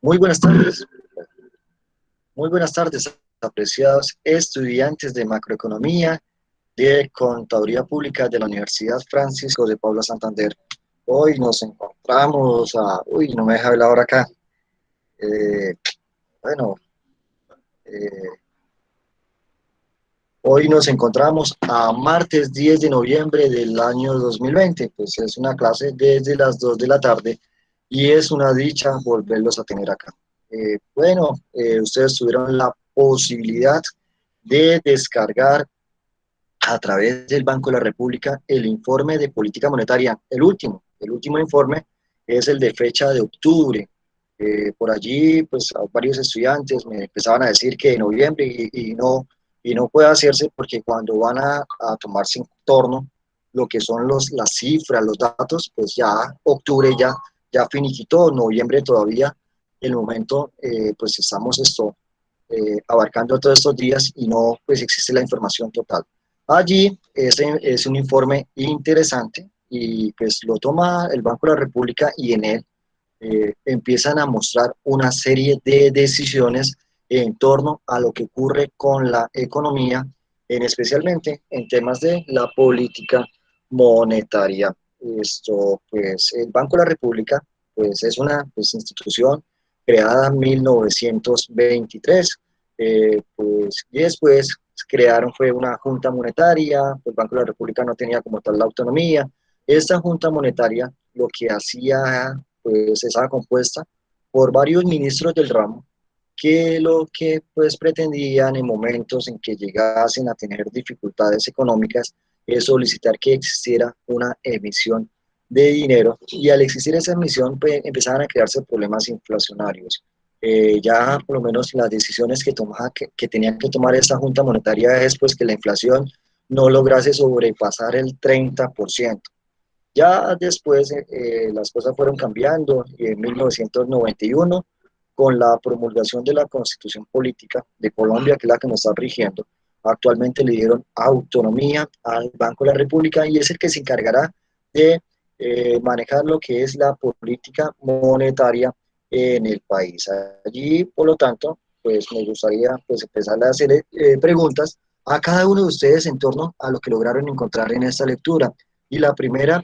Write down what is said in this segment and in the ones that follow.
Muy buenas tardes, muy buenas tardes, apreciados estudiantes de macroeconomía de Contaduría Pública de la Universidad Francisco de Paula Santander. Hoy nos encontramos no me deja ver la hora acá. Eh, bueno, eh, Hoy nos encontramos a martes 10 de noviembre del año 2020. Pues es una clase desde las 2 de la tarde y es una dicha volverlos a tener acá. Ustedes tuvieron la posibilidad de descargar a través del Banco de la República el informe de política monetaria, el último informe es el de fecha de octubre. Por allí, pues varios estudiantes me empezaban a decir que en noviembre y no puede hacerse porque cuando van a tomarse en torno lo que son las cifras, los datos, pues ya octubre ya finiquitó, noviembre todavía, el momento, pues estamos abarcando todos estos días y no pues existe la información total. Allí es un informe interesante y pues lo toma el Banco de la República y en él empiezan a mostrar una serie de decisiones en torno a lo que ocurre con la economía, especialmente en temas de la política monetaria. Pues, el Banco de la República, pues, es una institución creada en 1923, y después fue una junta monetaria, el Banco de la República no tenía como tal la autonomía. Esta junta monetaria lo que hacía pues estaba compuesta por varios ministros del ramo que lo que pues pretendían en momentos en que llegasen a tener dificultades económicas es solicitar que existiera una emisión de dinero y al existir esa emisión pues, empezaban a crearse problemas inflacionarios. Ya por lo menos las decisiones que tenían que tomar esta Junta Monetaria es pues que la inflación no lograse sobrepasar el 30%. Ya después las cosas fueron cambiando y en 1991, con la promulgación de la Constitución Política de Colombia, que es la que nos está rigiendo, actualmente le dieron autonomía al Banco de la República y es el que se encargará de manejar lo que es la política monetaria en el país. Allí, por lo tanto, pues me gustaría pues, empezar a hacer preguntas a cada uno de ustedes en torno a lo que lograron encontrar en esta lectura. Y la primera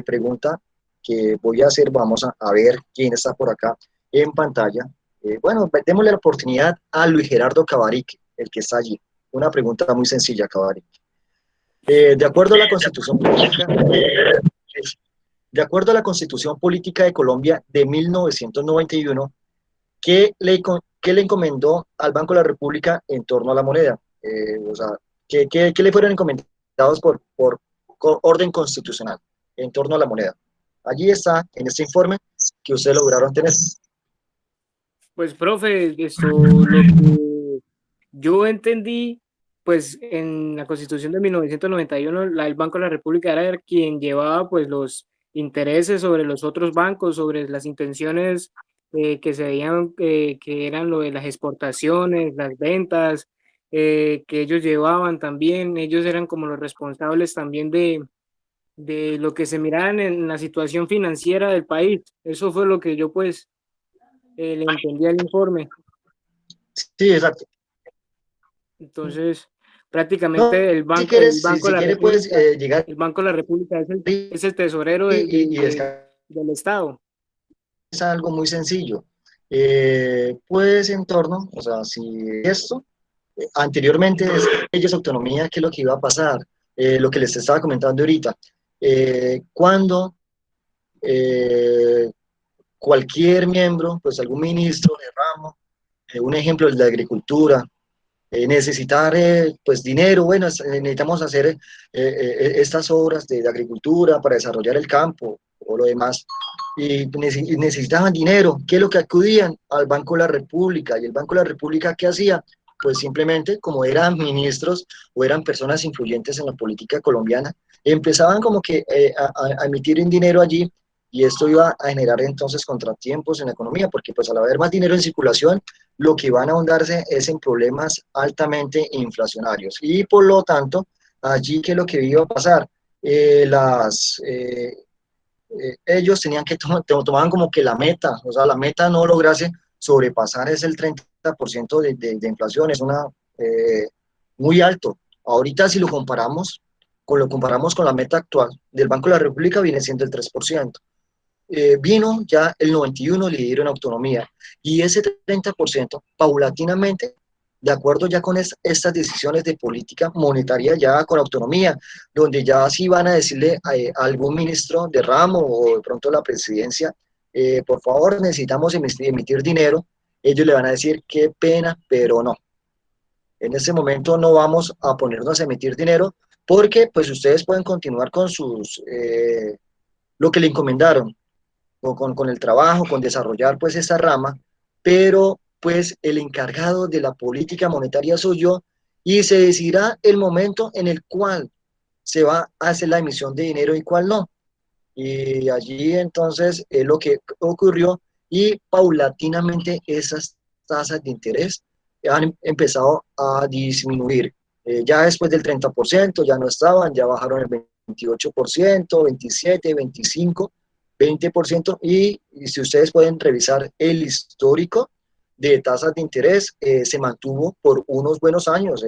pregunta que voy a hacer, vamos a ver quién está por acá en pantalla. Démosle la oportunidad a Luis Gerardo Cavaric, el que está allí. Una pregunta muy sencilla, Cavaric. De acuerdo a la Constitución Política, de acuerdo a la Constitución Política de Colombia de 1991, ¿qué le encomendó al Banco de la República en torno a la moneda? O sea, ¿qué le fueron encomendados por orden constitucional en torno a la moneda? Allí está, en este informe que ustedes lograron tener. Pues, profe, lo que yo entendí, pues en la Constitución de 1991, el Banco de la República era quien llevaba pues los intereses sobre los otros bancos, sobre las intenciones que se veían que eran lo de las exportaciones, las ventas, que ellos llevaban también, ellos eran como los responsables también de lo que se miraban en la situación financiera del país. Eso fue lo que yo pues le entendí al informe. Sí, exacto. Entonces, No, prácticamente si quieres, Banco de si la quieres puedes República, llegar el Banco de la República y, es el tesorero y descargar. del Estado. Es algo muy sencillo. Pues en torno, o sea, si esto anteriormente es ellos autonomía, ¿qué es lo que iba a pasar? Lo que les estaba comentando ahorita. Cuando eh, cualquier miembro, pues algún ministro de ramo, un ejemplo el de agricultura, necesitar pues dinero, bueno, necesitamos hacer estas obras de agricultura para desarrollar el campo o lo demás, y necesitaban dinero, ¿qué es lo que acudían? Al Banco de la República, y el Banco de la República, ¿qué hacía? Pues simplemente, como eran ministros o eran personas influyentes en la política colombiana, empezaban como que a emitir un dinero allí, y esto iba a generar entonces contratiempos en la economía, porque pues al haber más dinero en circulación, lo que van a ahondarse es en problemas altamente inflacionarios. Y por lo tanto, allí que lo que iba a pasar, ellos tenían que tomaban como que la meta, o sea, la meta no lograse sobrepasar es el 30% de inflación, es una muy alto. Ahorita si lo comparamos con la meta actual del Banco de la República, viene siendo el 3%. Vino ya el 91, le dieron autonomía, y ese 30% paulatinamente, de acuerdo ya con estas decisiones de política monetaria, ya con autonomía, donde ya sí van a decirle a algún ministro de ramo o de pronto la presidencia, por favor necesitamos emitir dinero, ellos le van a decir qué pena, pero no. En ese momento no vamos a ponernos a emitir dinero porque pues ustedes pueden continuar con lo que le encomendaron, con el trabajo, con desarrollar pues esa rama, pero pues el encargado de la política monetaria soy yo, y se decidirá el momento en el cual se va a hacer la emisión de dinero y cuál no. Y allí entonces es lo que ocurrió, y paulatinamente esas tasas de interés han empezado a disminuir. Ya después del 30% ya no estaban, ya bajaron el 28%, 27, 25, 20%, y si ustedes pueden revisar el histórico de tasas de interés, se mantuvo por unos buenos años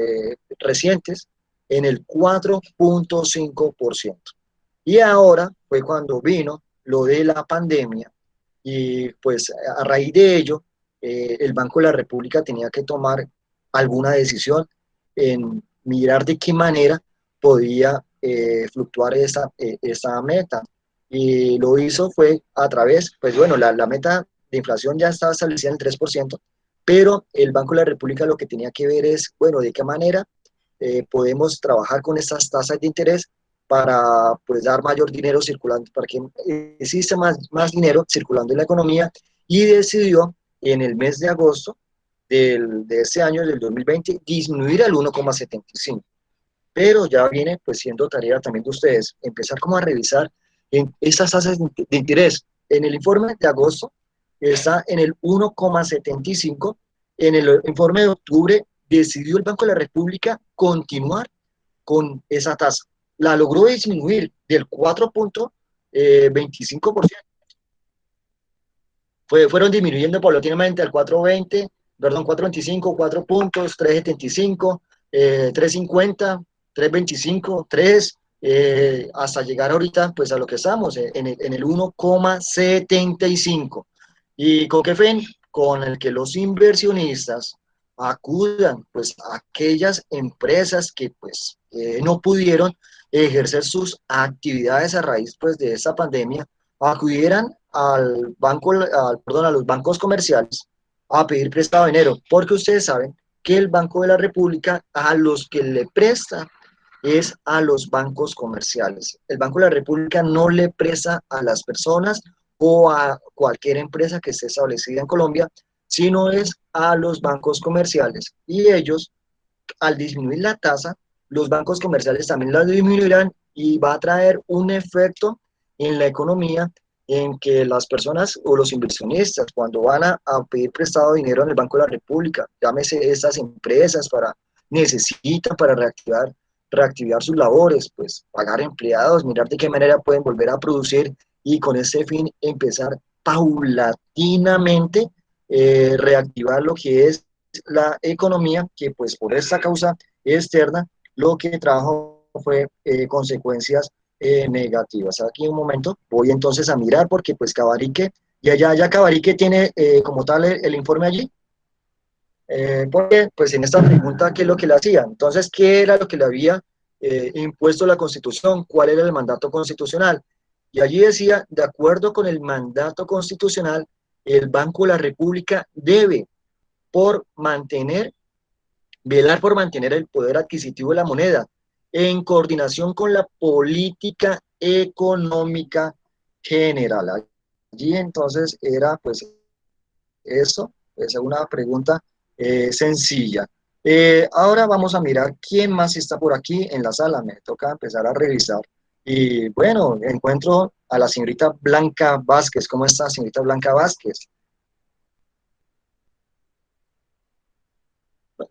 recientes en el 4.5%. Y ahora fue cuando vino lo de la pandemia, y pues a raíz de ello, el Banco de la República tenía que tomar alguna decisión en mirar de qué manera podía fluctuar esa meta. Y lo hizo fue a través, pues bueno, la meta de inflación ya estaba establecida en el 3%, pero el Banco de la República lo que tenía que ver es, bueno, de qué manera podemos trabajar con estas tasas de interés para pues dar mayor dinero circulando, para que exista más dinero circulando en la economía, y decidió en el mes de agosto de ese año, del 2020, disminuir al 1,75. Pero ya viene pues siendo tarea también de ustedes empezar como a revisar en estas tasas de interés. En el informe de agosto está en el 1,75. En el informe de octubre decidió el Banco de la República continuar con esa tasa. La logró disminuir del 4.25%. Fueron disminuyendo paulatinamente al 4.20, perdón, 4.25, 4 puntos, 3.75, 3.50, 3.25, 3, hasta llegar ahorita pues a lo que estamos, en el 1,75. ¿Y con qué fin? Con el que los inversionistas acudan pues a aquellas empresas que pues no pudieron ejercer sus actividades a raíz pues de esta pandemia, acudieran perdón, a los bancos comerciales a pedir prestado dinero, porque ustedes saben que el Banco de la República a los que le presta es a los bancos comerciales. El Banco de la República no le presta a las personas o a cualquier empresa que esté establecida en Colombia, sino es a los bancos comerciales. Y ellos, al disminuir la tasa, los bancos comerciales también la disminuirán, y va a traer un efecto en la economía en que las personas o los inversionistas, cuando van a pedir prestado dinero en el Banco de la República, llámese estas empresas necesitan para reactivar sus labores, pues pagar empleados, mirar de qué manera pueden volver a producir, y con ese fin empezar paulatinamente reactivar lo que es la economía, que pues por esta causa externa lo que trajo fue consecuencias negativas. Aquí un momento, voy entonces a mirar porque pues Cabarique, ya Cabarique tiene como tal el informe allí, porque pues en esta pregunta, ¿qué es lo que le hacía? Entonces, ¿qué era lo que le había impuesto la Constitución? ¿Cuál era el mandato constitucional? Y allí decía, de acuerdo con el mandato constitucional, el Banco de la República debe por mantener, velar por mantener el poder adquisitivo de la moneda en coordinación con la política económica general. Allí entonces era pues eso, es una pregunta sencilla. Ahora vamos a mirar quién más está por aquí en la sala. Me toca empezar a revisar. Y bueno, encuentro a la señorita Blanca Vázquez. ¿Cómo está, señorita Blanca Vázquez?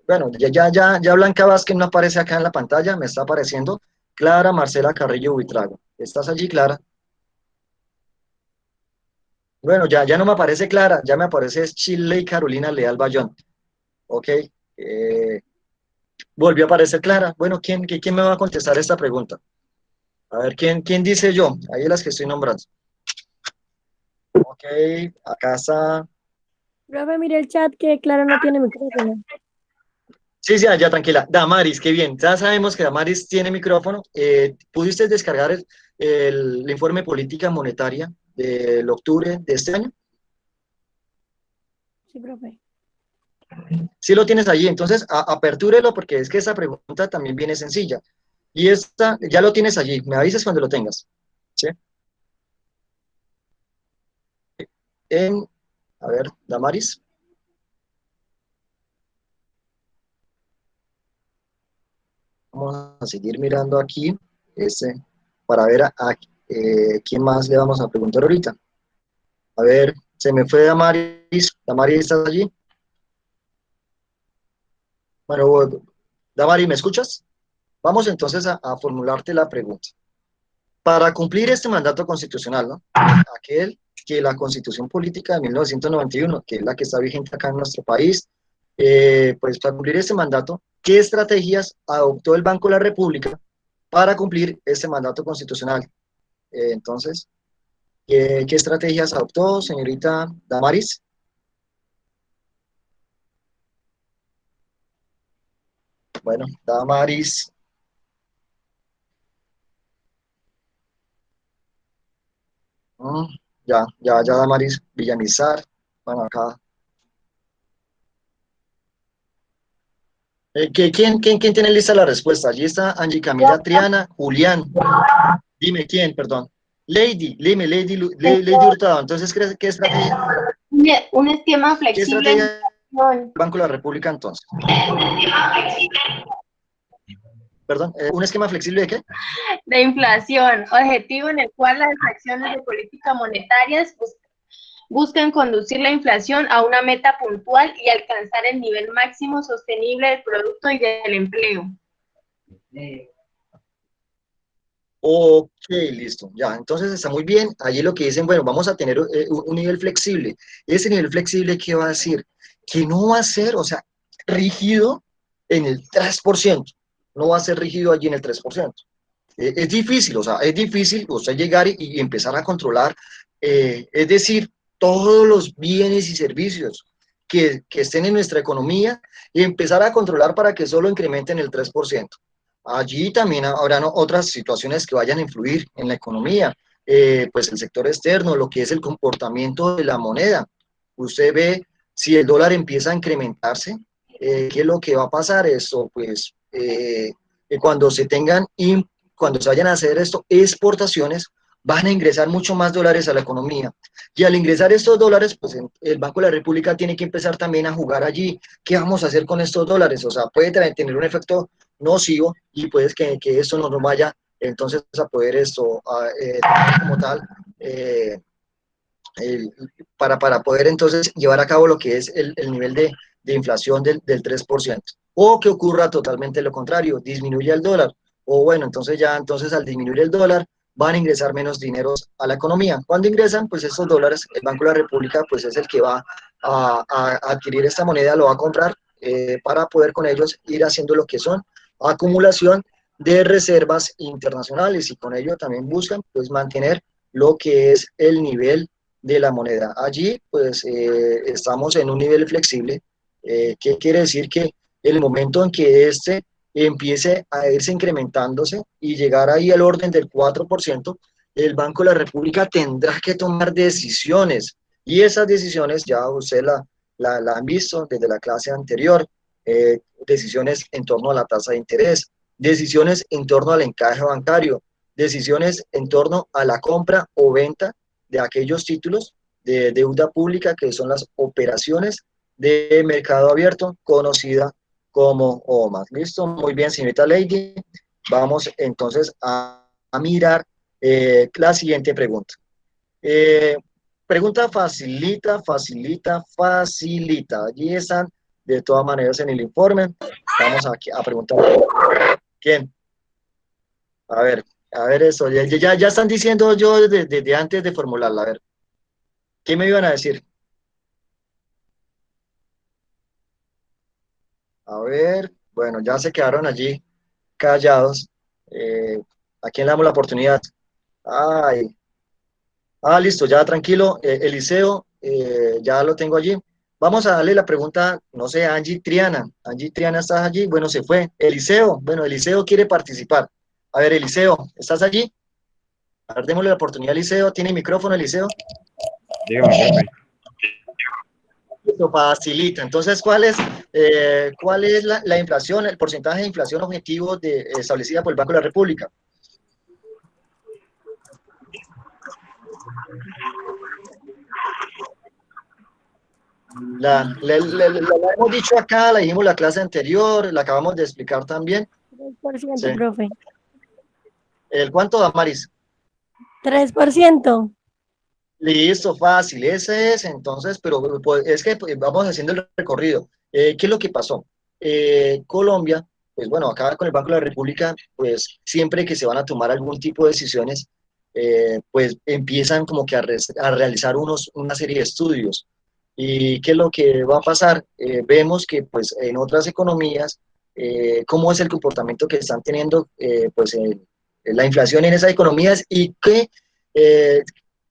Bueno, ya Blanca Vázquez no aparece acá en la pantalla, me está apareciendo Clara Marcela Carrillo Buitrago. ¿Estás allí, Clara? Bueno, ya no me aparece Clara, ya me aparece Chile y Carolina Leal Bayón. Ok. Volvió a aparecer Clara. Bueno, ¿quién me va a contestar esta pregunta? A ver, ¿quién dice yo? Ahí las que estoy nombrando. Ok, acá está. Profe, mire el chat que Clara no tiene micrófono. Sí, sí, ya tranquila. Damaris, qué bien. Ya sabemos que Damaris tiene micrófono. ¿Pudiste descargar el informe política monetaria del octubre de este año? Sí, profe. Sí lo tienes allí, entonces apertúrelo porque es que esa pregunta también viene sencilla. Y esta ya lo tienes allí, me avisas cuando lo tengas. ¿Sí? En, a ver, Damaris, vamos a seguir mirando aquí ese, para ver quién más le vamos a preguntar ahorita. A ver, se me fue Damaris. Damaris, ¿estás allí? Bueno, Damaris, ¿me escuchas? Vamos entonces a formularte la pregunta. Para cumplir este mandato constitucional, ¿no? Aquel que la Constitución Política de 1991, que es la que está vigente acá en nuestro país, pues para cumplir este mandato, ¿qué estrategias adoptó el Banco de la República para cumplir este mandato constitucional? Entonces, ¿qué estrategias adoptó, señorita Damaris? Bueno, Damaris, mm, ya Damaris Villamizar, bueno, acá. ¿Quién tiene lista la respuesta? Allí está Angie Camila Triana, Julián. Dime quién, perdón. Dime, Lady Hurtado. Entonces, ¿qué estrategia? Un esquema ¿Qué flexible de estrategia del inflación. Banco de la República entonces? Perdón, ¿un esquema flexible de qué? De inflación, objetivo en el cual las acciones de política monetarias buscan conducir la inflación a una meta puntual y alcanzar el nivel máximo sostenible del producto y del empleo. Ok, listo, ya, entonces está muy bien. Allí lo que dicen, bueno, vamos a tener un nivel flexible. Ese nivel flexible, ¿qué va a decir? Que no va a ser, o sea, rígido en el 3%. No va a ser rígido allí en el 3%. Es difícil, o sea, es difícil usted llegar y empezar a controlar, es decir, todos los bienes y servicios que estén en nuestra economía y empezar a controlar para que solo incrementen el 3%. Allí también habrán otras situaciones que vayan a influir en la economía, pues el sector externo, lo que es el comportamiento de la moneda. Usted ve si el dólar empieza a incrementarse, ¿qué es lo que va a pasar? Esto, pues, cuando se tengan cuando se vayan a hacer esto, exportaciones, van a ingresar mucho más dólares a la economía. Y al ingresar estos dólares, pues el Banco de la República tiene que empezar también a jugar allí. ¿Qué vamos a hacer con estos dólares? O sea, puede tener un efecto nocivo y puede que esto no nos vaya entonces a poder esto, como tal, eh, el, para poder entonces llevar a cabo lo que es el nivel de inflación del 3%. O que ocurra totalmente lo contrario, disminuye el dólar. O bueno, entonces al disminuir el dólar van a ingresar menos dineros a la economía. Cuando ingresan, pues estos dólares, el Banco de la República pues es el que va a adquirir esta moneda, lo va a comprar para poder con ellos ir haciendo lo que son acumulación de reservas internacionales y con ello también buscan pues mantener lo que es el nivel de la moneda. Allí, pues, estamos en un nivel flexible. ¿Qué quiere decir? Que el momento en que este empiece a irse incrementándose y llegar ahí al orden del 4%, el Banco de la República tendrá que tomar decisiones. Y esas decisiones ya usted la han visto desde la clase anterior. Decisiones en torno a la tasa de interés, decisiones en torno al encaje bancario, decisiones en torno a la compra o venta de aquellos títulos de deuda pública que son las operaciones de mercado abierto, conocida como OMA. ¿Listo? Muy bien, señorita Lady. Vamos entonces a mirar la siguiente pregunta. Eh, Pregunta facilita. Allí están de todas maneras en el informe. Vamos a preguntar. ¿Quién? A ver, eso. Ya están diciendo yo desde antes de formularla. A ver. ¿Qué me iban a decir? A ver, bueno, ya se quedaron allí callados. Eh, ¿A quién le damos la oportunidad? Ay, listo, ya tranquilo. Eliseo, ya lo tengo allí. Vamos a darle la pregunta, no sé, a Angie Triana. Angie Triana, ¿estás allí? Bueno, se fue. Eliseo, bueno, Eliseo quiere participar. A ver, Eliseo, ¿estás allí? A ver, démosle la oportunidad a Eliseo. ¿Tiene micrófono, Eliseo? Dígame, profe. Listo, facilita. Entonces, cuál es la inflación, el porcentaje de inflación objetivo establecida por el Banco de la República? La hemos dicho acá, la dijimos la clase anterior, la acabamos de explicar también. 3%, Sí. profe. ¿El cuánto, Damaris? 3%. Listo, fácil, ese es entonces, pero pues, es que pues, vamos haciendo el recorrido. ¿Qué es lo que pasó? Colombia, pues bueno, acá con el Banco de la República, pues siempre que se van a tomar algún tipo de decisiones, pues empiezan como que a realizar una serie de estudios. ¿Y qué es lo que va a pasar? Vemos que pues en otras economías, cómo es el comportamiento que están teniendo la inflación en esas economías y eh,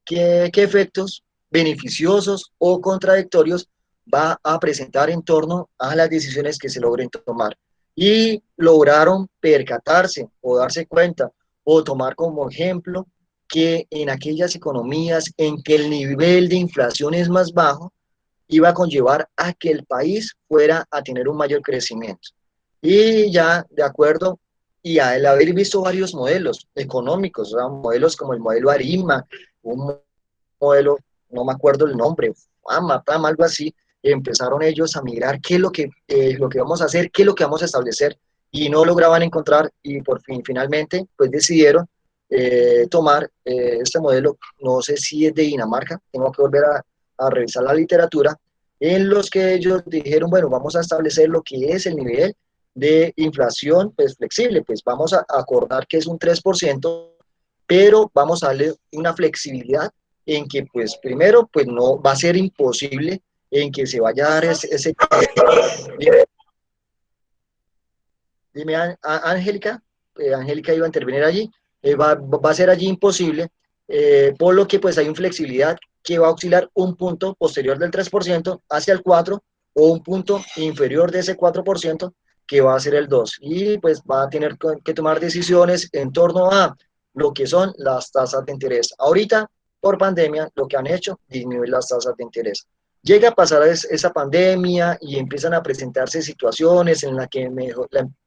qué efectos beneficiosos o contradictorios va a presentar en torno a las decisiones que se logren tomar. Y lograron percatarse o darse cuenta o tomar como ejemplo que en aquellas economías en que el nivel de inflación es más bajo, iba a conllevar a que el país fuera a tener un mayor crecimiento. Y ya de acuerdo, y al haber visto varios modelos económicos, o sea, modelos como el modelo ARIMA, un modelo, no me acuerdo el nombre, AMAPAM, algo así, empezaron ellos a mirar qué es lo que vamos a hacer, qué es lo que vamos a establecer, y no lograban encontrar, y por fin, finalmente, pues decidieron tomar este modelo, no sé si es de Dinamarca, tengo que volver a revisar la literatura, en los que ellos dijeron, bueno, vamos a establecer lo que es el nivel de inflación pues, flexible, pues vamos a acordar que es un 3%, pero vamos a darle una flexibilidad en que, pues, primero, pues no va a ser imposible en que se vaya a dar ese. Dime, Angélica, Angélica iba a intervenir allí, va a ser allí imposible, por lo que pues hay una flexibilidad que va a oscilar un punto posterior del 3% hacia el 4% o un punto inferior de ese 4% que va a ser el 2%. Y pues va a tener que tomar decisiones en torno a lo que son las tasas de interés. Ahorita, por pandemia, lo que han hecho, disminuir las tasas de interés. Llega a pasar esa pandemia y empiezan a presentarse situaciones en las que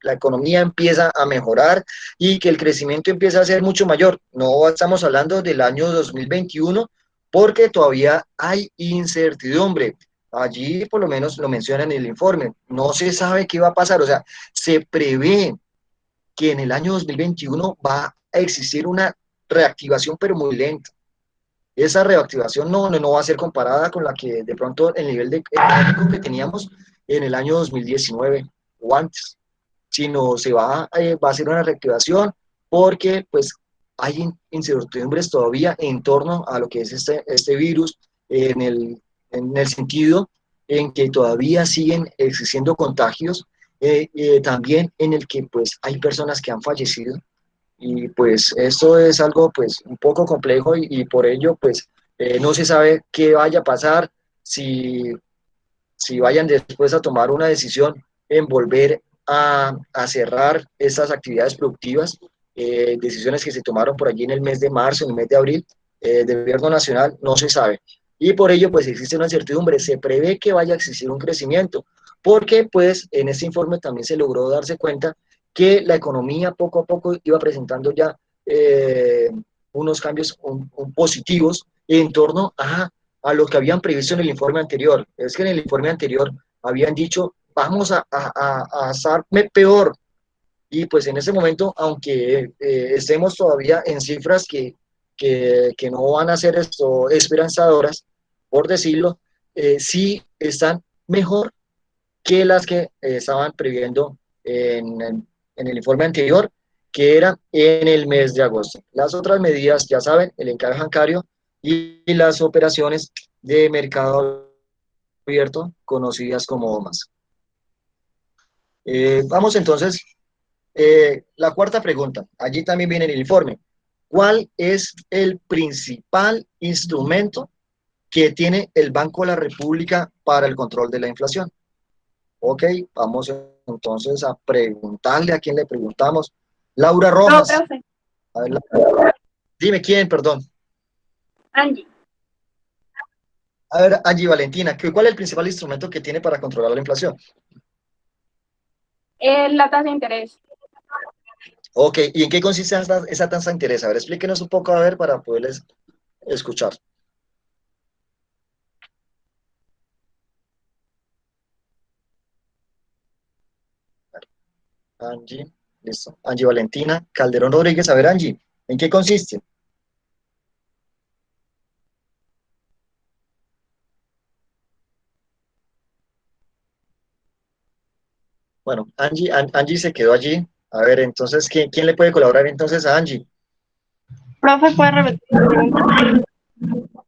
la economía empieza a mejorar y que el crecimiento empieza a ser mucho mayor. No estamos hablando del año 2021 porque todavía hay incertidumbre. Allí por lo menos lo mencionan en el informe. No se sabe qué va a pasar. O sea, se prevé que en el año 2021 va a existir una reactivación, pero muy lenta. Esa reactivación no va a ser comparada con la que de pronto el nivel económico que teníamos en el año 2019 o antes, sino va a ser una reactivación porque pues hay incertidumbres todavía en torno a lo que es este virus, en el sentido en que todavía siguen existiendo contagios, también en el que pues hay personas que han fallecido y pues esto es algo pues un poco complejo y por ello pues no se sabe qué vaya a pasar si vayan después a tomar una decisión en volver a cerrar esas actividades productivas, decisiones que se tomaron por allí en el mes de marzo, en el mes de abril, del gobierno nacional, no se sabe. Y por ello, pues existe una incertidumbre. Se prevé que vaya a existir un crecimiento, porque pues en este informe también se logró darse cuenta que la economía poco a poco iba presentando ya unos cambios positivos en torno a lo que habían previsto en el informe anterior. Es que en el informe anterior habían dicho, vamos a estar peor. Y pues en ese momento, aunque estemos todavía en cifras que no van a ser esperanzadoras, por decirlo, sí están mejor que las que estaban previendo en el informe anterior, que era en el mes de agosto. Las otras medidas, ya saben, el encaje bancario y las operaciones de mercado abierto, conocidas como OMAS. Vamos entonces, la cuarta pregunta, allí también viene en el informe. ¿Cuál es el principal instrumento que tiene el Banco de la República para el control de la inflación? Ok, vamos entonces a preguntarle a quién le preguntamos. Laura No, Rojas. profe, A ver, Laura. Dime quién, perdón. Angie. A ver, Angie Valentina, ¿cuál es el principal instrumento que tiene para controlar la inflación? La tasa de interés. Ok, ¿y en qué consiste esa tasa de interés? A ver, explíquenos un poco, a ver, para poderles escuchar. Angie, listo. Angie Valentina, Calderón Rodríguez, a ver, Angie, ¿en qué consiste? Bueno, Angie se quedó allí. A ver, entonces, ¿quién le puede colaborar entonces a Angie? Profe, ¿puede repetir la pregunta?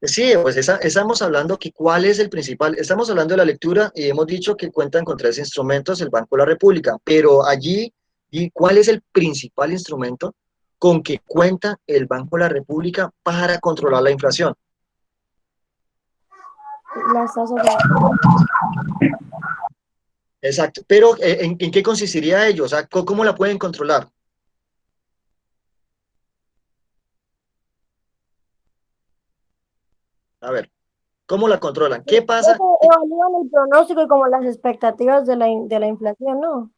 Sí, pues estamos hablando que cuál es el principal, estamos hablando de la lectura y hemos dicho que cuentan con tres instrumentos el Banco de la República, pero allí, ¿y cuál es el principal instrumento con que cuenta el Banco de la República para controlar la inflación? Las tasas de... Exacto, pero ¿en qué consistiría ello? O sea, ¿cómo la pueden controlar? A ver, ¿cómo la controlan? ¿Qué pasa? Evalúan el pronóstico y como las expectativas de la inflación, ¿no?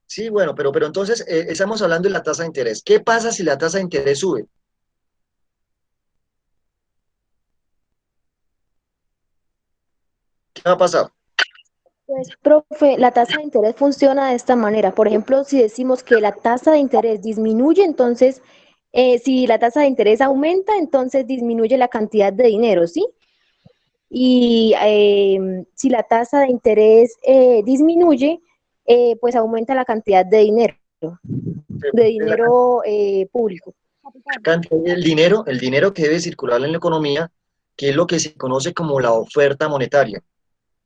Sí, bueno, pero entonces estamos hablando de la tasa de interés. ¿Qué pasa si la tasa de interés sube? ¿Qué va a pasar? Pues, profe, la tasa de interés funciona de esta manera. Por ejemplo, si decimos que la tasa de interés disminuye, entonces, si la tasa de interés aumenta, entonces disminuye la cantidad de dinero, ¿sí? Y si la tasa de interés disminuye, pues aumenta la cantidad de dinero público. El dinero que debe circular en la economía, que es lo que se conoce como la oferta monetaria.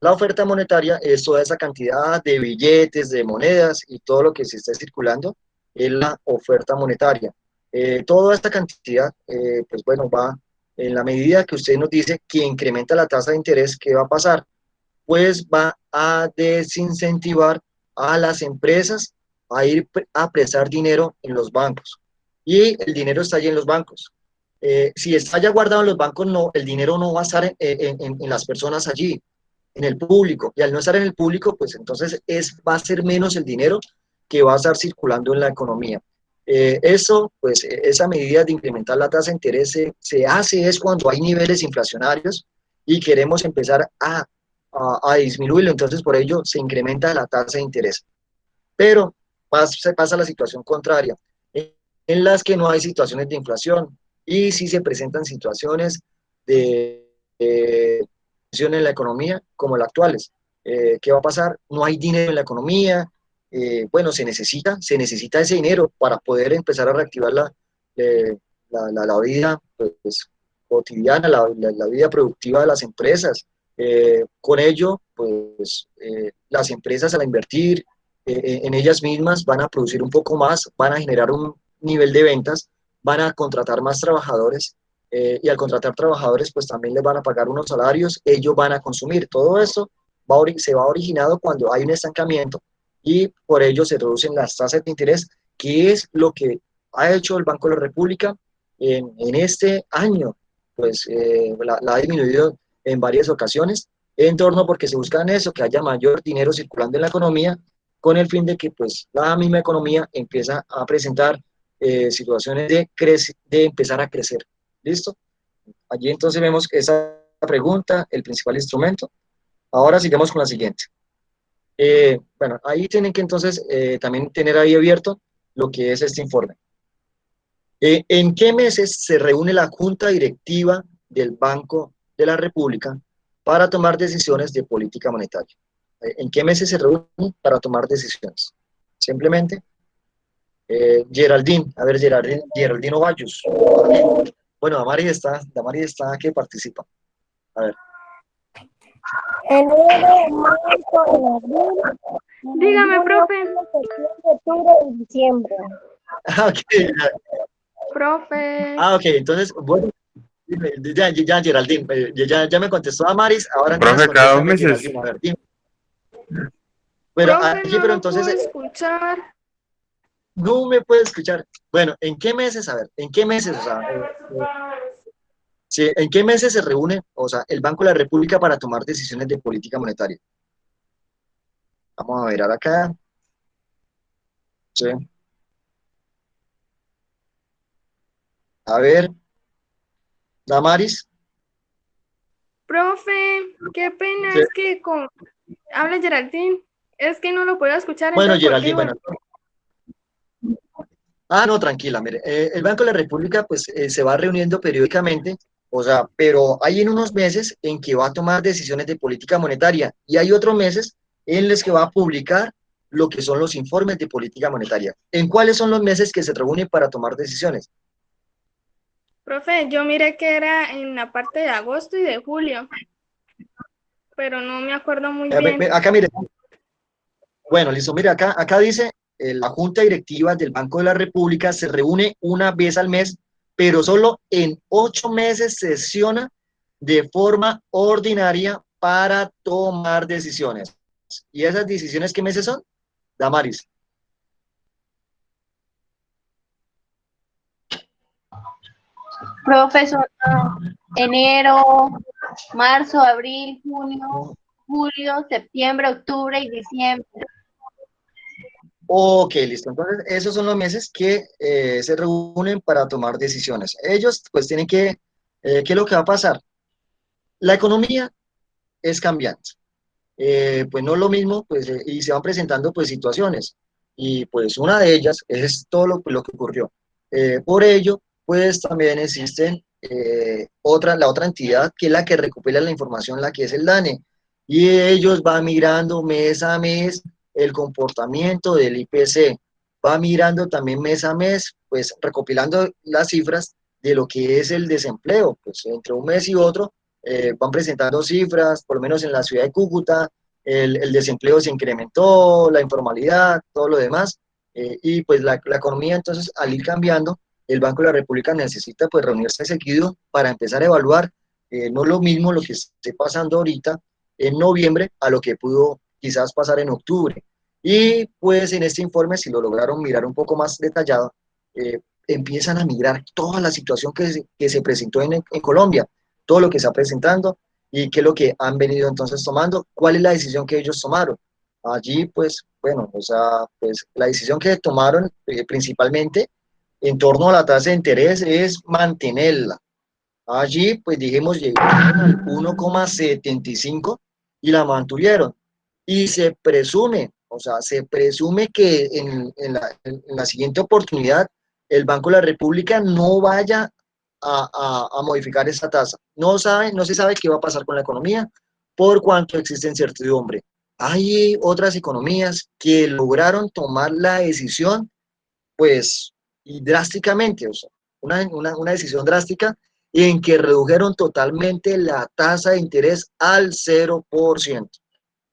La oferta monetaria es toda esa cantidad de billetes, de monedas y todo lo que se está circulando es la oferta monetaria. Toda esta cantidad, pues bueno, va en la medida que usted nos dice que incrementa la tasa de interés, ¿qué va a pasar? Pues va a desincentivar a las empresas a ir a prestar dinero en los bancos. Y el dinero está allí en los bancos. Si está ya guardado en los bancos, no, el dinero no va a estar en las personas allí, en el público. Y al no estar en el público, pues entonces va a ser menos el dinero que va a estar circulando en la economía. Eso, pues esa medida de incrementar la tasa de interés se hace es cuando hay niveles inflacionarios y queremos empezar a disminuirlo, entonces por ello se incrementa la tasa de interés. Pero se pasa la situación contraria, en las que no hay situaciones de inflación y sí se presentan situaciones de inflación en la economía como las actuales. ¿Qué va a pasar? No hay dinero en la economía, bueno, se necesita ese dinero para poder empezar a reactivar la vida pues, cotidiana, la vida productiva de las empresas. Con ello, pues las empresas al invertir en ellas mismas van a producir un poco más, van a generar un nivel de ventas, van a contratar más trabajadores y al contratar trabajadores pues también les van a pagar unos salarios, ellos van a consumir. Todo esto se va originado cuando hay un estancamiento y por ello se reducen las tasas de interés, que es lo que ha hecho el Banco de la República en este año, pues la ha disminuido en varias ocasiones, en torno porque se busca en eso, que haya mayor dinero circulando en la economía, con el fin de que pues la misma economía empieza a presentar situaciones de empezar a crecer. ¿Listo? Allí entonces vemos esa pregunta, el principal instrumento. Ahora sigamos con la siguiente. Bueno, ahí tienen que entonces también tener ahí abierto lo que es este informe. ¿En qué meses se reúne la Junta Directiva del Banco de la República para tomar decisiones de política monetaria? ¿En qué meses se reúnen para tomar decisiones? Simplemente, Geraldine, a ver, Geraldine Ovallos. Bueno, Damari está que participa. A ver. Enero, marzo, abril, Dígame, junio, profe. julio, septiembre, octubre y diciembre. Ok, Profe. ok, entonces, bueno, ya, Geraldine, ya me contestó Amaris, ahora entonces Profe, cada 2 contéstame, meses. Geraldine, a ver, dime. Bueno, Profe, aquí, no pero lo puedo entonces, escuchar. no me puede escuchar. Bueno, ¿en qué meses? A ver, ¿en qué meses? O sea, sí, ¿en qué meses se reúne, o sea, el Banco de la República para tomar decisiones de política monetaria? Vamos a mirar acá. Sí. A ver, Damaris. Profe, qué pena, Sí. es que habla Geraldine. Es que no lo puedo escuchar, Bueno, entonces, ¿por qué Geraldine, volví? bueno. Ah, no, tranquila, mire, el Banco de la República pues se va reuniendo periódicamente, o sea, pero hay en unos meses en que va a tomar decisiones de política monetaria y hay otros meses en los que va a publicar lo que son los informes de política monetaria. ¿En cuáles son los meses que se reúnen para tomar decisiones? Profe, yo miré que era en la parte de agosto y de julio, pero no me acuerdo muy bien. Acá, mire, bueno, listo, mire, acá dice, la Junta Directiva del Banco de la República se reúne una vez al mes, pero solo en 8 meses sesiona de forma ordinaria para tomar decisiones. ¿Y esas decisiones qué meses son? Damaris. Profesor, enero, marzo, abril, junio, julio, septiembre, octubre y diciembre. Ok, listo. Entonces, esos son los meses que se reúnen para tomar decisiones. Ellos, pues, tienen que, ¿qué es lo que va a pasar? La economía es cambiante. Pues no es lo mismo, pues, y se van presentando pues situaciones, y pues una de ellas es todo lo que ocurrió. Por ello, pues también existen la otra entidad que es la que recopila la información, la que es el DANE, y ellos van mirando mes a mes el comportamiento del IPC, va mirando también mes a mes, pues recopilando las cifras de lo que es el desempleo, pues entre un mes y otro van presentando cifras, por lo menos en la ciudad de Cúcuta, el desempleo se incrementó, la informalidad, todo lo demás, y pues la economía entonces al ir cambiando, el Banco de la República necesita pues reunirse seguido para empezar a evaluar no lo mismo lo que esté pasando ahorita en noviembre a lo que pudo quizás pasar en octubre. Y pues en este informe, si lo lograron mirar un poco más detallado, empiezan a mirar toda la situación que se presentó en Colombia, todo lo que está presentando y qué es lo que han venido entonces tomando, cuál es la decisión que ellos tomaron. Allí, pues, bueno, o sea, pues la decisión que tomaron principalmente en torno a la tasa de interés es mantenerla. Allí, pues dijimos, llegaron al 1,75 y la mantuvieron. Y se presume, o sea, se presume que en la siguiente oportunidad el Banco de la República no vaya a modificar esa tasa. No se sabe qué va a pasar con la economía por cuanto existe incertidumbre. Hay otras economías que lograron tomar la decisión, pues, y drásticamente, o sea, una decisión drástica en que redujeron totalmente la tasa de interés al 0%.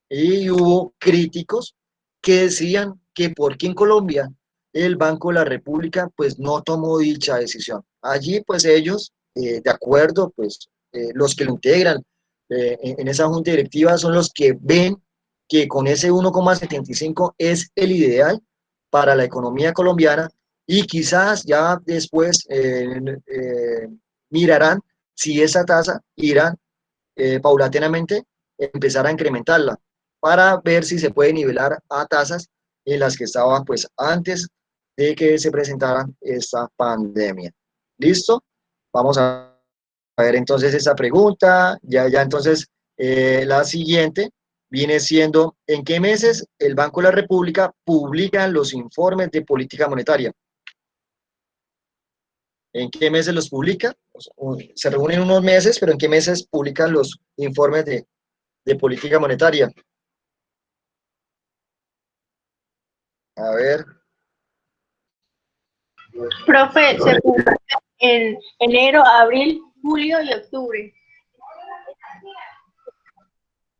Y hubo críticos que decían que por qué en Colombia el Banco de la República pues no tomó dicha decisión. Allí pues ellos, de acuerdo, pues los que lo integran en esa junta directiva son los que ven que con ese 1,75 es el ideal para la economía colombiana y quizás ya después mirarán si esa tasa irá paulatinamente empezar a incrementarla para ver si se puede nivelar a tasas en las que estaba pues antes de que se presentara esta pandemia. ¿Listo? Vamos a ver entonces esa pregunta. Ya entonces la siguiente viene siendo, ¿en qué meses el Banco de la República publica los informes de política monetaria? ¿En qué meses los publica? O sea, se reúnen unos meses, pero ¿en qué meses publican los informes de política monetaria? A ver. Profe, se publica en enero, abril, julio y octubre.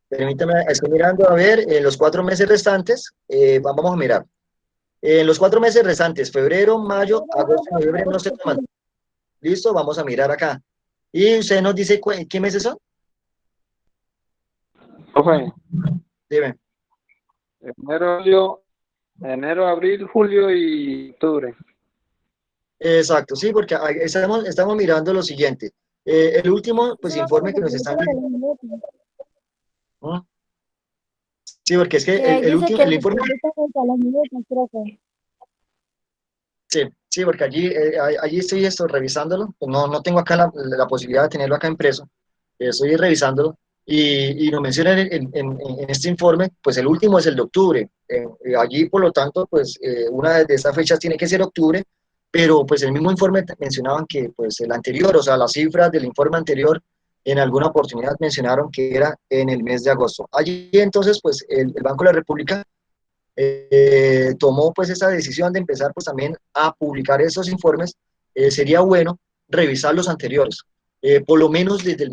Permítame, estoy mirando, a ver, en los 4 meses restantes, vamos a mirar. En los 4 meses restantes, febrero, mayo, agosto, noviembre, no se toman. Listo, vamos a mirar acá. Y usted nos dice, ¿qué meses son? Profe, Dime. enero, abril, julio y octubre. Exacto, sí, porque ahí estamos mirando lo siguiente. El último, pues, informe que nos están... ¿Mm? Sí, porque es que Que ahí el dice último, que el se informe... publica frente a las minutas, profe. Sí, sí, porque allí estoy revisándolo. Pues no tengo acá la posibilidad de tenerlo acá impreso. Estoy revisándolo y nos mencionan en este informe, pues el último es el de octubre. Allí, por lo tanto, pues una de estas fechas tiene que ser octubre, pero pues el mismo informe mencionaban que pues el anterior, o sea, las cifras del informe anterior, en alguna oportunidad mencionaron que era en el mes de agosto. Allí entonces, pues el Banco de la República tomó pues esa decisión de empezar pues también a publicar esos informes. Sería bueno revisar los anteriores, por lo menos desde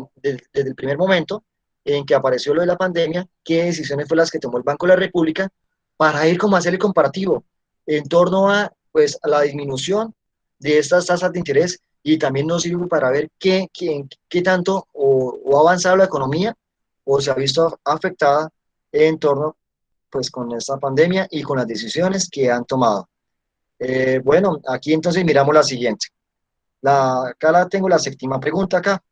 el primer momento en que apareció lo de la pandemia, qué decisiones fue las que tomó el Banco de la República para ir como a hacer el comparativo en torno a pues a la disminución de estas tasas de interés, y también nos sirve para ver qué tanto o ha avanzado la economía o se ha visto afectada en torno pues con esta pandemia y con las decisiones que han tomado. Bueno, aquí entonces miramos la siguiente. Acá tengo la séptima pregunta acá.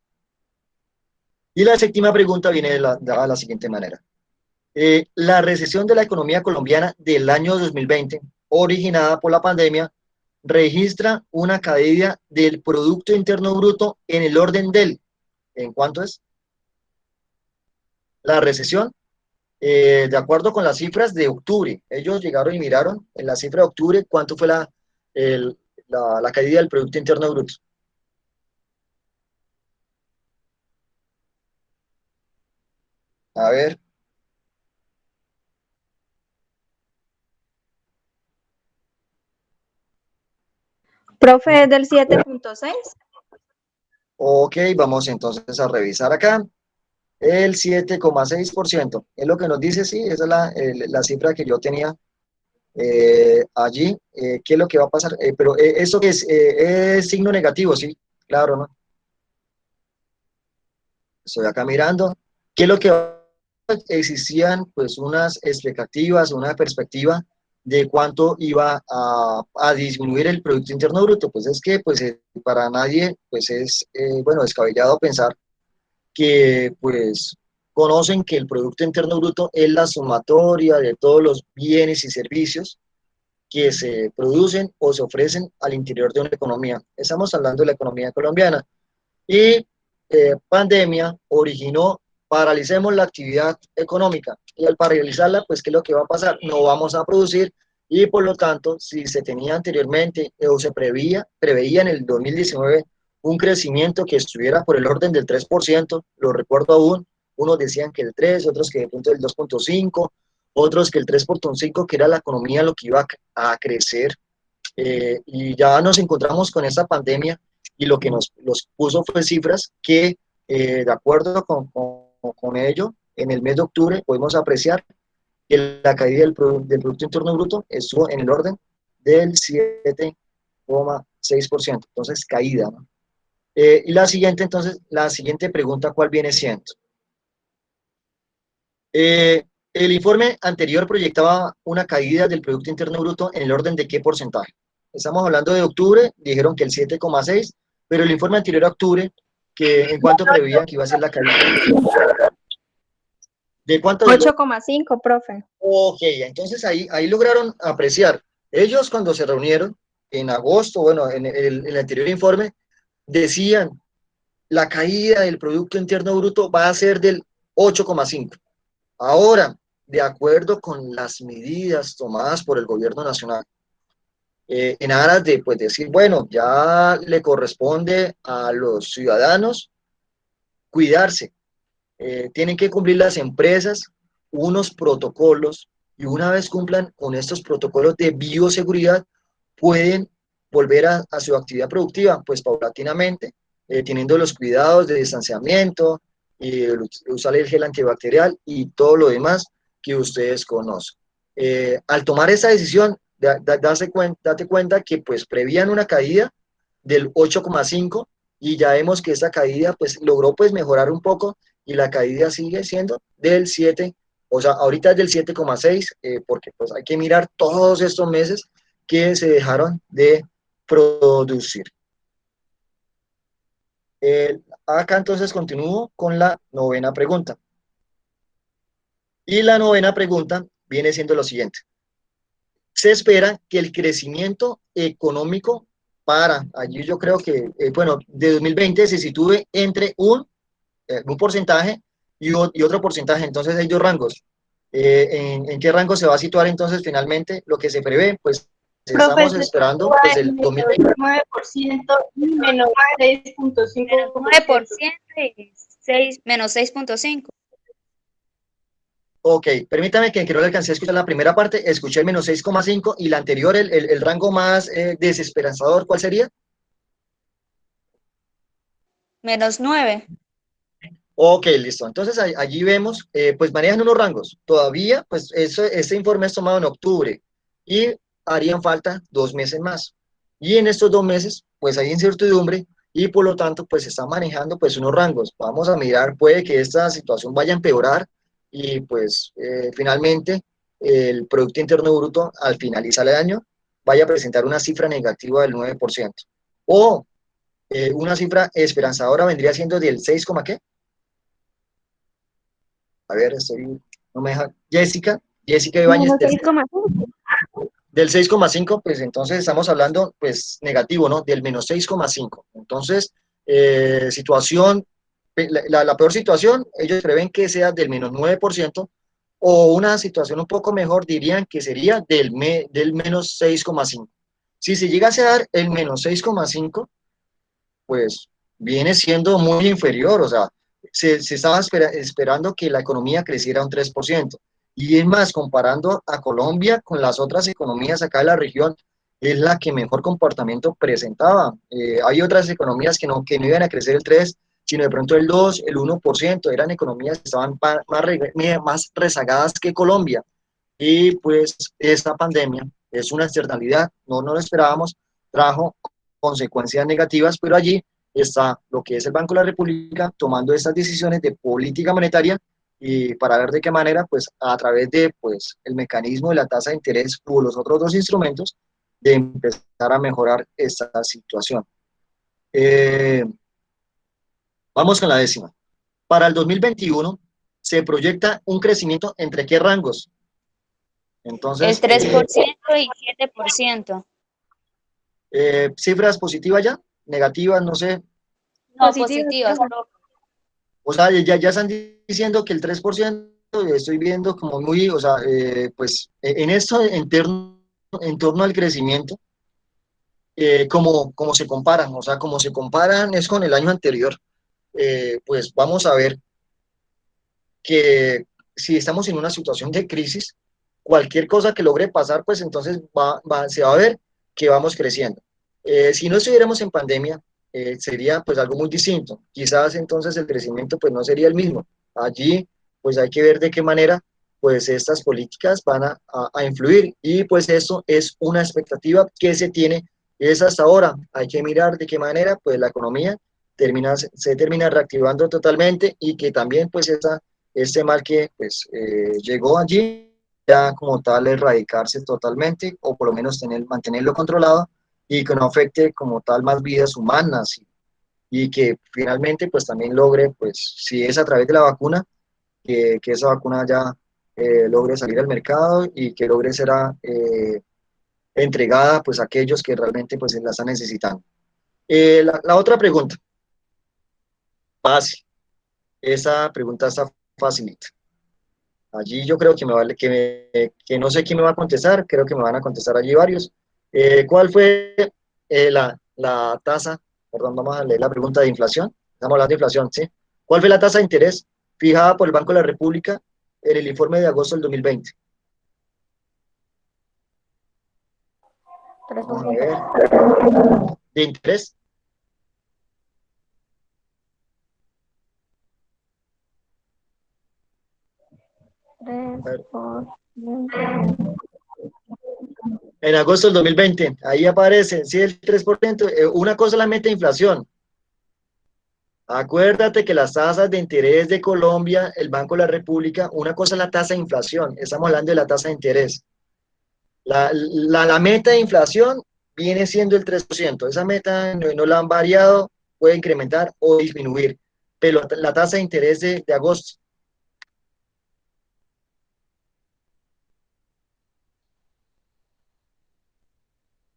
Y la séptima pregunta viene de la siguiente manera. La recesión de la economía colombiana del año 2020, originada por la pandemia, registra una caída del Producto Interno Bruto en el orden ¿en cuánto es? La recesión, de acuerdo con las cifras de octubre. Ellos llegaron y miraron en la cifra de octubre cuánto fue la caída del Producto Interno Bruto. A ver. Profe, es del 7.6. Ok, vamos entonces a revisar acá. El 7,6% es lo que nos dice, sí, esa es la cifra que yo tenía allí. ¿Qué es lo que va a pasar? Pero eso que es signo negativo, sí, claro, ¿no? Estoy acá mirando. ¿Qué es lo que va a pasar? Existían pues unas expectativas, una perspectiva de cuánto iba a disminuir el Producto Interno Bruto. Pues es que pues para nadie pues es, bueno, descabellado pensar que pues conocen que el Producto Interno Bruto es la sumatoria de todos los bienes y servicios que se producen o se ofrecen al interior de una economía. Estamos hablando de la economía colombiana. Y pandemia originó, paralicemos la actividad económica. Y al paralizarla, pues, ¿qué es lo que va a pasar? No vamos a producir, y por lo tanto, si se tenía anteriormente o se preveía en el 2019 un crecimiento que estuviera por el orden del 3%, lo recuerdo aún, unos decían que el 3, otros que de pronto el 2,5, otros que el 3,5, que era la economía lo que iba a crecer. Y ya nos encontramos con esta pandemia, y lo que los puso fue cifras que, de acuerdo con ello, en el mes de octubre podemos apreciar que la caída del Producto Interno Bruto estuvo en el orden del 7,6%. Entonces, caída, ¿no? Y la siguiente pregunta, ¿cuál viene siendo? El informe anterior proyectaba una caída del Producto Interno Bruto en el orden de ¿qué porcentaje? Estamos hablando de octubre, dijeron que el 7,6, pero el informe anterior a octubre, que en cuánto preveían que iba a ser la caída. ¿De cuánto? 8,5, profe. Ok, entonces ahí lograron apreciar. Ellos cuando se reunieron en agosto, bueno, en el anterior informe, decían la caída del Producto Interno Bruto va a ser del 8,5. Ahora, de acuerdo con las medidas tomadas por el gobierno nacional, en aras de pues, decir, bueno, ya le corresponde a los ciudadanos cuidarse, tienen que cumplir las empresas unos protocolos, y una vez cumplan con estos protocolos de bioseguridad, pueden volver a su actividad productiva, pues paulatinamente, teniendo los cuidados de distanciamiento y usar el gel antibacterial y todo lo demás que ustedes conocen. Al tomar esa decisión, date cuenta que pues prevían una caída del 8,5 y ya vemos que esa caída pues logró pues mejorar un poco y la caída sigue siendo del 7, o sea, ahorita es del 7,6, porque pues hay que mirar todos estos meses que se dejaron de producir. Acá entonces continúo con la novena pregunta. Y la novena pregunta viene siendo lo siguiente. Se espera que el crecimiento económico para, allí yo creo que, bueno, de 2020 se sitúe entre un porcentaje y otro porcentaje. Entonces hay dos rangos. ¿En qué rango se va a situar entonces finalmente lo que se prevé? Pues estamos esperando pues, el 2020. 9% y menos 6.5%. 9% y menos 6.5%. Ok, permítame que no le alcancé a escuchar la primera parte, escuché el menos 6,5 y la anterior, el rango más desesperanzador, ¿cuál sería? Menos 9. Ok, listo. Entonces allí vemos, pues manejan unos rangos. Todavía, pues este informe es tomado en octubre y harían falta 2 meses más. Y en estos 2 meses, pues hay incertidumbre y por lo tanto, pues se están manejando pues unos rangos. Vamos a mirar, puede que esta situación vaya a empeorar y pues finalmente el Producto Interno Bruto al finalizar el año vaya a presentar una cifra negativa del 9%. O una cifra esperanzadora vendría siendo del 6, ¿qué? A ver, no me deja. Jessica Ibáñez, del 6,5, pues entonces estamos hablando, pues negativo, ¿no? Del menos 6,5. Entonces, situación, la peor situación, ellos prevén que sea del menos 9%, o una situación un poco mejor, dirían que sería del menos 6,5. Si se llegase a dar el menos 6,5, pues viene siendo muy inferior, o sea, se estaba esperando que la economía creciera un 3%. Y es más, comparando a Colombia con las otras economías acá de la región, es la que mejor comportamiento presentaba. Hay otras economías que no iban a crecer el 3, sino de pronto el 2, el 1%, eran economías que estaban más rezagadas que Colombia. Y pues esta pandemia es una externalidad, no lo esperábamos, trajo consecuencias negativas, pero allí está lo que es el Banco de la República tomando estas decisiones de política monetaria y para ver de qué manera, pues a través de pues, el mecanismo de la tasa de interés o los otros dos instrumentos, de empezar a mejorar esta situación. Vamos con la décima. Para el 2021 se proyecta un crecimiento entre qué rangos. Entonces, el 3% y 7%. ¿Cifras positivas ya? ¿Negativas? No sé. No, positivas. O sea, ya están diciendo que el 3%, estoy viendo como muy, o sea, pues en esto, en torno al crecimiento, como se comparan, o sea, como se comparan es con el año anterior, pues vamos a ver que si estamos en una situación de crisis, cualquier cosa que logre pasar, pues entonces se va a ver que vamos creciendo. Si no estuviéramos en pandemia, sería pues algo muy distinto. Quizás entonces el crecimiento pues no sería el mismo. Allí pues hay que ver de qué manera pues estas políticas van a influir y pues eso es una expectativa que se tiene, es hasta ahora. Hay que mirar de qué manera pues la economía se termina reactivando totalmente y que también pues este mal que pues llegó allí ya como tal erradicarse totalmente o por lo menos mantenerlo controlado y que no afecte como tal más vidas humanas y que finalmente pues también logre pues si es a través de la vacuna que esa vacuna ya logre salir al mercado y que logre ser entregada pues a aquellos que realmente pues la están necesitando. La otra pregunta, fácil, esa pregunta está facilita. Allí yo creo que que no sé quién me va a contestar, creo que me van a contestar allí varios. ¿Cuál fue la tasa? Perdón, vamos a leer la pregunta de inflación. Estamos hablando de inflación, ¿sí? ¿Cuál fue la tasa de interés fijada por el Banco de la República en el informe de agosto del 2020? Vamos a ver. ¿De interés? 3%. En agosto del 2020, ahí aparece, sí, el 3%, una cosa es la meta de inflación. Acuérdate que las tasas de interés de Colombia, el Banco de la República, una cosa es la tasa de inflación, estamos hablando de la tasa de interés. La meta de inflación viene siendo el 3%, esa meta no la han variado, puede incrementar o disminuir, pero la tasa de interés de agosto.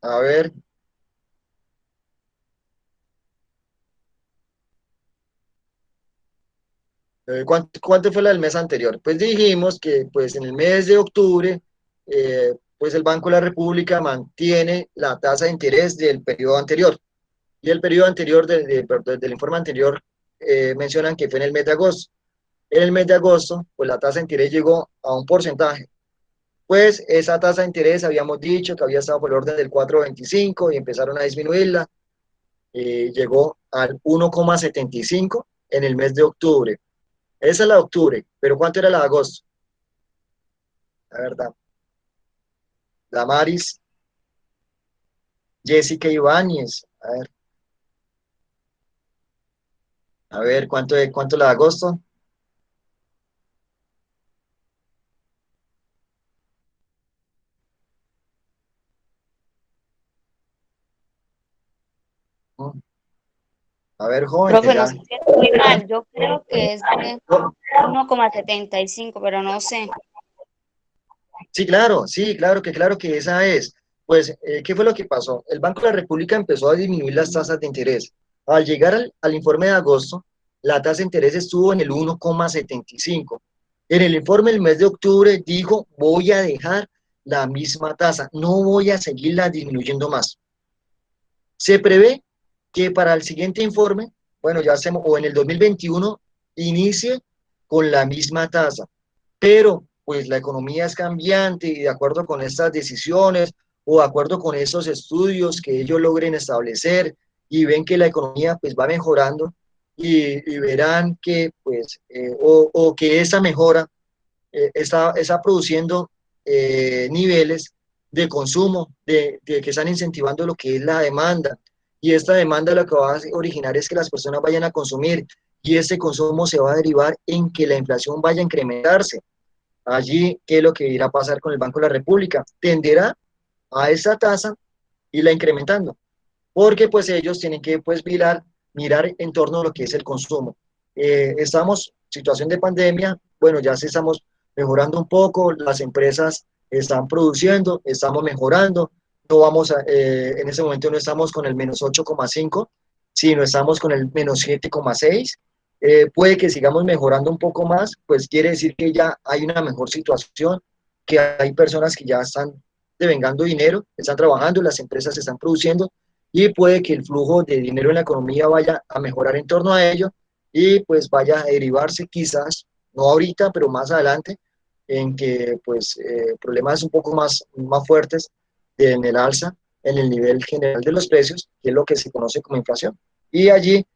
A ver. ¿Cuánto fue la del mes anterior? Pues dijimos que pues en el mes de octubre, pues el Banco de la República mantiene la tasa de interés del periodo anterior. Y el periodo anterior del informe anterior mencionan que fue en el mes de agosto. En el mes de agosto, pues la tasa de interés llegó a un porcentaje. Pues esa tasa de interés habíamos dicho que había estado por el orden del 4,25 y empezaron a disminuirla. Llegó al 1,75 en el mes de octubre. Esa es la de octubre, pero ¿cuánto era la de agosto? La verdad. Damaris, Jessica Ibáñez. A ver, ¿cuánto la de agosto? A ver, joven, Profe, no sé si estoy mal, yo creo que es de 1,75, pero no sé. Sí, claro que esa es. Pues, ¿qué fue lo que pasó? El Banco de la República empezó a disminuir las tasas de interés. Al llegar al informe de agosto, la tasa de interés estuvo en el 1,75. En el informe del mes de octubre dijo, voy a dejar la misma tasa, no voy a seguirla disminuyendo más. Se prevé que para el siguiente informe, bueno, ya hacemos, o en el 2021, inicie con la misma tasa. Pero, pues la economía es cambiante y de acuerdo con estas decisiones o de acuerdo con esos estudios que ellos logren establecer y ven que la economía pues va mejorando y verán que pues, o que esa mejora está produciendo niveles de consumo, de que están incentivando lo que es la demanda. Y esta demanda lo que va a originar es que las personas vayan a consumir y ese consumo se va a derivar en que la inflación vaya a incrementarse. Allí, ¿qué es lo que irá a pasar con el Banco de la República? Tenderá a esa tasa y la incrementando, porque pues ellos tienen que pues mirar en torno a lo que es el consumo. Estamos en situación de pandemia, bueno, ya sí estamos mejorando un poco, las empresas están produciendo, estamos mejorando, no vamos en ese momento no estamos con el -8,5, sino estamos con el -7,6. Puede que sigamos mejorando un poco más, pues quiere decir que ya hay una mejor situación, que hay personas que ya están devengando dinero, están trabajando, las empresas están produciendo, y puede que el flujo de dinero en la economía vaya a mejorar en torno a ello y pues vaya a derivarse quizás, no ahorita, pero más adelante, en que pues problemas un poco más fuertes en el alza, en el nivel general de los precios, que es lo que se conoce como inflación. Y allí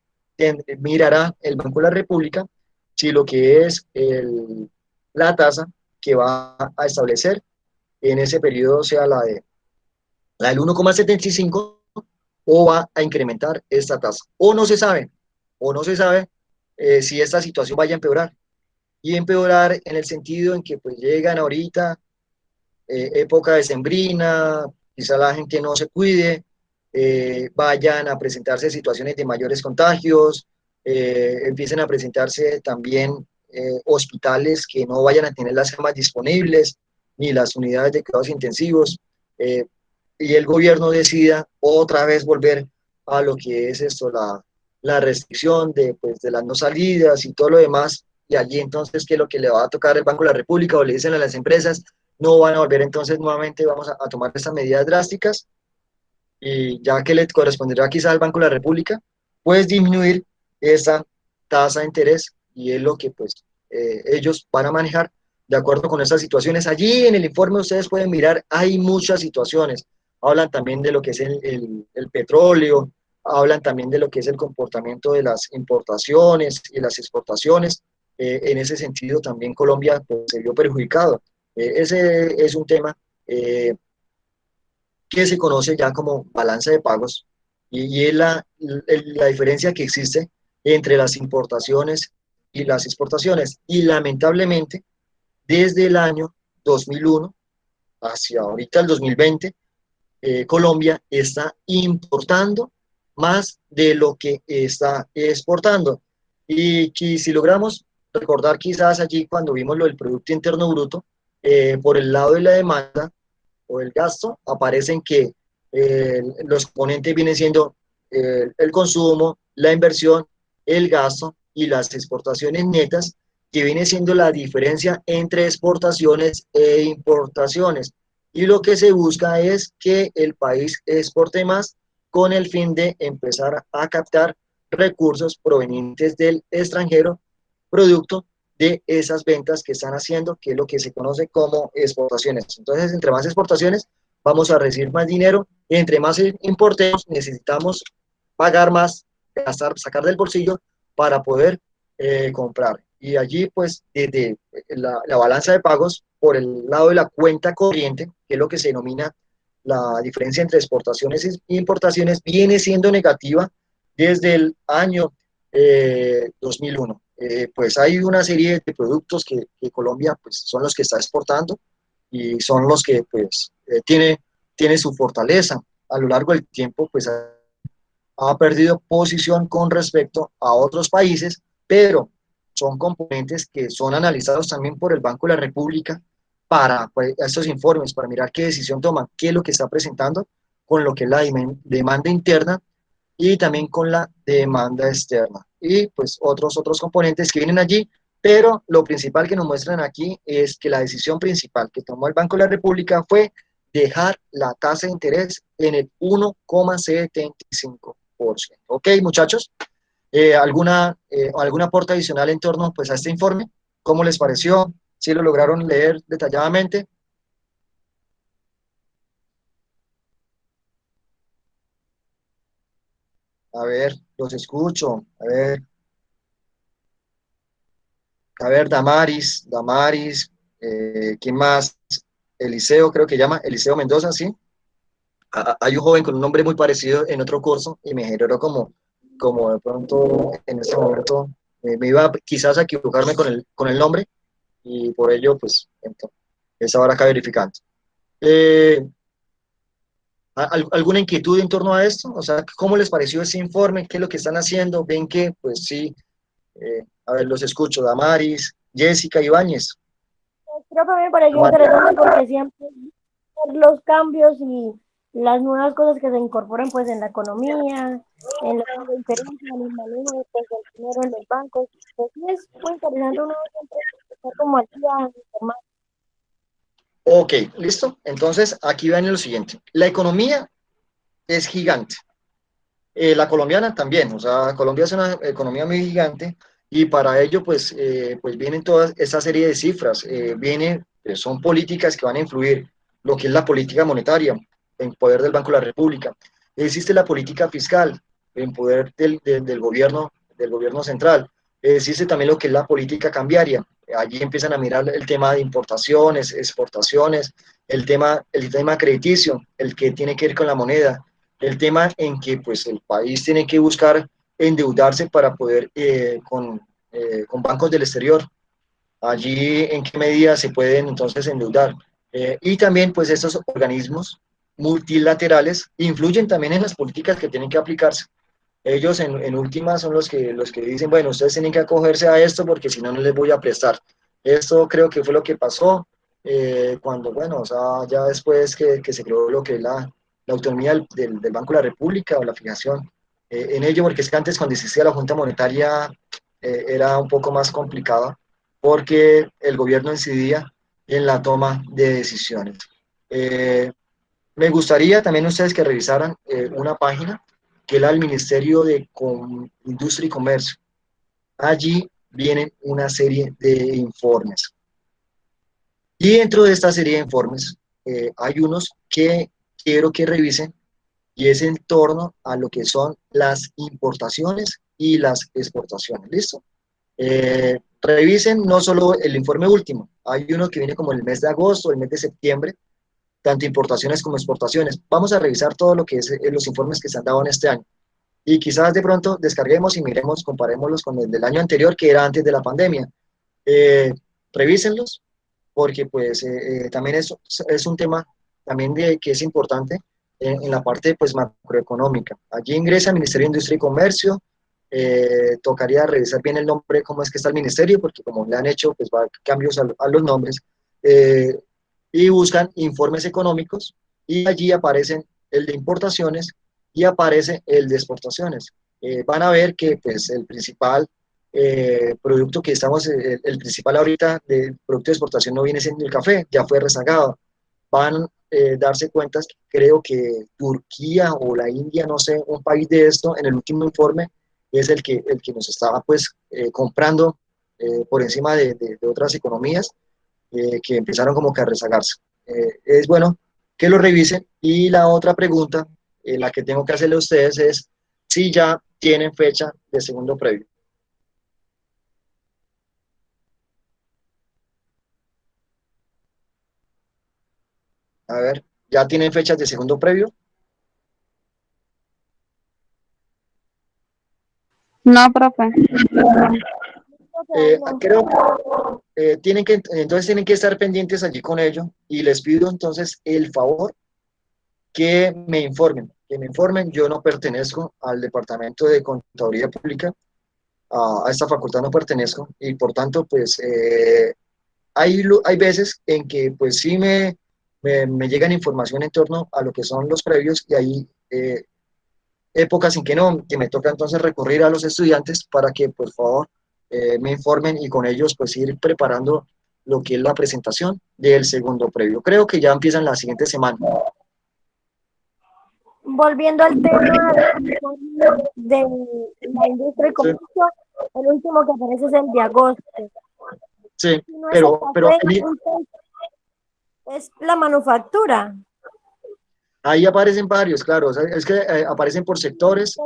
mirará el Banco de la República si lo que es la tasa que va a establecer en ese periodo sea la del 1,75 o va a incrementar esta tasa. O no se sabe si esta situación vaya a empeorar. Y empeorar en el sentido en que pues llegan ahorita época decembrina, quizá la gente no se cuide, vayan a presentarse situaciones de mayores contagios, empiecen a presentarse también hospitales que no vayan a tener las camas disponibles, ni las unidades de cuidados intensivos, y el gobierno decida otra vez volver a lo que es esto, la restricción pues, de las no salidas y todo lo demás, y allí entonces, ¿qué es lo que le va a tocar al Banco de la República o le dicen a las empresas? No van a volver entonces nuevamente, vamos a tomar estas medidas drásticas, y ya que le corresponderá quizá al Banco de la República, pues disminuir esa tasa de interés, y es lo que pues ellos van a manejar de acuerdo con estas situaciones. Allí en el informe ustedes pueden mirar, hay muchas situaciones, hablan también de lo que es el petróleo, hablan también de lo que es el comportamiento de las importaciones y las exportaciones, en ese sentido también Colombia pues, se vio perjudicado. Ese es un tema que se conoce ya como balanza de pagos y es la diferencia que existe entre las importaciones y las exportaciones. Y lamentablemente, desde el año 2001 hacia ahorita el 2020, Colombia está importando más de lo que está exportando. Y si logramos recordar quizás allí cuando vimos lo del Producto Interno Bruto, por el lado de la demanda o el gasto, aparecen que los componentes vienen siendo el consumo, la inversión, el gasto y las exportaciones netas, que viene siendo la diferencia entre exportaciones e importaciones. Y lo que se busca es que el país exporte más con el fin de empezar a captar recursos provenientes del extranjero, producto de esas ventas que están haciendo, que es lo que se conoce como exportaciones. Entonces, entre más exportaciones, vamos a recibir más dinero, y entre más importemos, necesitamos pagar más, gastar, sacar del bolsillo para poder comprar. Y allí, pues, desde la balanza de pagos, por el lado de la cuenta corriente, que es lo que se denomina la diferencia entre exportaciones e importaciones, viene siendo negativa desde el año 2001. Pues hay una serie de productos que Colombia pues, son los que está exportando y son los que pues, tiene su fortaleza. A lo largo del tiempo pues, ha perdido posición con respecto a otros países, pero son componentes que son analizados también por el Banco de la República para pues, estos informes, para mirar qué decisión toman, qué es lo que está presentando con lo que es la demanda interna y también con la demanda externa. Y pues otros componentes que vienen allí, pero lo principal que nos muestran aquí es que la decisión principal que tomó el Banco de la República fue dejar la tasa de interés en el 1,75%. Ok, muchachos, ¿algún aporte adicional en torno pues, a este informe? ¿Cómo les pareció? ¿Sí lo lograron leer detalladamente? A ver, los escucho. A ver, Damaris, ¿quién más? Eliseo, creo que llama, Eliseo Mendoza, ¿sí? Hay un joven con un nombre muy parecido en otro curso y me generó como de pronto en este momento me iba quizás a equivocarme con el nombre y por ello, pues, entonces, es ahora acá verificando. ¿Alguna inquietud en torno a esto? O sea, ¿cómo les pareció ese informe? ¿Qué es lo que están haciendo? ¿Ven que, pues sí, a ver, los escucho, Damaris, Jessica, Ibáñez? Creo que me pareció interesante porque siempre los cambios y las nuevas cosas que se incorporan pues en la economía, en la diferencia, en el manejo pues, del dinero en los bancos, pues sí es muy interesante uno siempre estar como al día informado. Ok, listo. Entonces, aquí viene lo siguiente. La economía es gigante. La colombiana también, o sea, Colombia es una economía muy gigante y para ello, pues vienen toda esa serie de cifras. Son políticas que van a influir lo que es la política monetaria en poder del Banco de la República. Existe la política fiscal en poder del gobierno central. Existe también lo que es la política cambiaria. Allí empiezan a mirar el tema de importaciones, exportaciones, el tema crediticio, el que tiene que ver con la moneda, el tema en que pues, el país tiene que buscar endeudarse para poder con bancos del exterior. Allí en qué medida se pueden entonces endeudar. Y también pues estos organismos multilaterales influyen también en las políticas que tienen que aplicarse. Ellos en última son los que dicen, bueno, ustedes tienen que acogerse a esto porque si no, no les voy a prestar. Esto creo que fue lo que pasó cuando, bueno, o sea, ya después que se creó lo que es la autonomía del Banco de la República o la fijación en ello, porque es que antes cuando existía la Junta Monetaria era un poco más complicada porque el gobierno incidía en la toma de decisiones. Me gustaría también ustedes que revisaran una página que es la del Ministerio de Industria y Comercio. Allí vienen una serie de informes. Y dentro de esta serie de informes hay unos que quiero que revisen y es en torno a lo que son las importaciones y las exportaciones. ¿Listo? revisen no solo el informe último, hay uno que viene como el mes de agosto, el mes de septiembre, tanto importaciones como exportaciones. Vamos a revisar todo lo que es los informes que se han dado en este año. Y quizás de pronto descarguemos y miremos, comparémoslos con el del año anterior, que era antes de la pandemia. Revísenlos, porque pues también es un tema también que es importante en la parte pues macroeconómica. Allí ingresa el Ministerio de Industria y Comercio, tocaría revisar bien el nombre, cómo es que está el ministerio, porque como le han hecho pues cambios a los nombres, y buscan informes económicos, y allí aparecen el de importaciones y aparece el de exportaciones. Van a ver que pues el principal producto que estamos, el principal ahorita del producto de exportación no viene siendo el café, ya fue rezagado. Van a darse cuenta, creo que Turquía o la India, no sé, un país de esto, en el último informe, es el que nos estaba pues comprando por encima de otras economías que empezaron como que a rezagarse. Es bueno que lo revisen. Y la otra pregunta, la que tengo que hacerle a ustedes es si ya tienen fecha de segundo previo. A ver, ¿ya tienen fechas de segundo previo? No, profe. Creo entonces tienen que estar pendientes allí con ello, y les pido entonces el favor que me informen. Yo no pertenezco al departamento de Contaduría Pública, a esta facultad no pertenezco, y por tanto pues hay veces en que pues sí me llegan información en torno a lo que son los previos, y hay épocas en que no, que me toca entonces recurrir a los estudiantes para que por favor me informen, y con ellos pues ir preparando lo que es la presentación del segundo previo. Creo que ya empiezan la siguiente semana. Volviendo al tema de la industria y comercio, el último que aparece es el de agosto. Sí, Si no es pero es la manufactura. Ahí aparecen varios, claro, o sea, es que aparecen por sectores,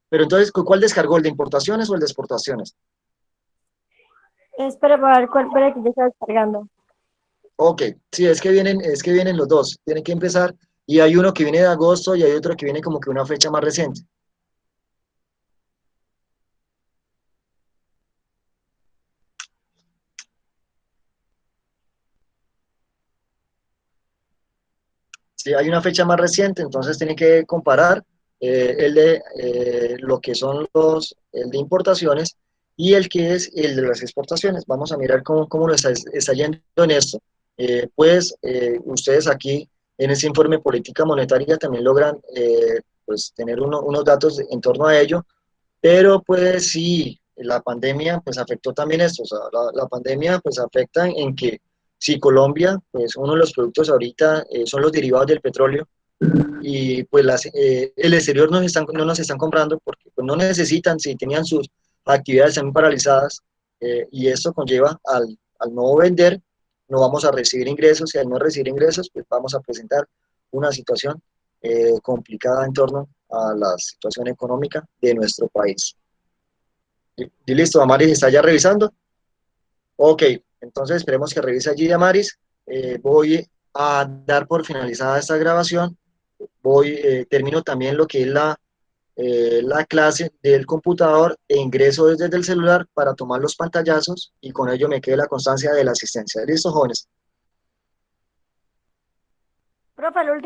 pero entonces, ¿cuál descargó? ¿El de importaciones o el de exportaciones? Espera para ver cuál que ya está descargando. Ok, sí, es que vienen los dos, tienen que empezar, y hay uno que viene de agosto y hay otro que viene como que una fecha más reciente. Sí, hay una fecha más reciente, entonces tienen que comparar el de lo que son el de importaciones y el que es el de las exportaciones. Vamos a mirar cómo nos está yendo en esto. Ustedes aquí en ese informe de política monetaria también logran pues tener unos datos en torno a ello, pero pues sí, la pandemia pues afectó también esto. O sea, la pandemia pues afecta en que si Colombia, pues uno de los productos ahorita son los derivados del petróleo, y pues el exterior no nos están comprando porque pues no necesitan, si tenían sus actividades también paralizadas, y esto conlleva al no vender, no vamos a recibir ingresos, y al no recibir ingresos pues vamos a presentar una situación complicada en torno a la situación económica de nuestro país. Y listo, Amaris está ya revisando. Ok, entonces esperemos que revise allí, Amaris. Voy a dar por finalizada esta grabación. Termino también lo que es la clase del computador, e ingreso desde el celular para tomar los pantallazos, y con ello me quede la constancia de la asistencia. ¿Listo, jóvenes? Profe, el último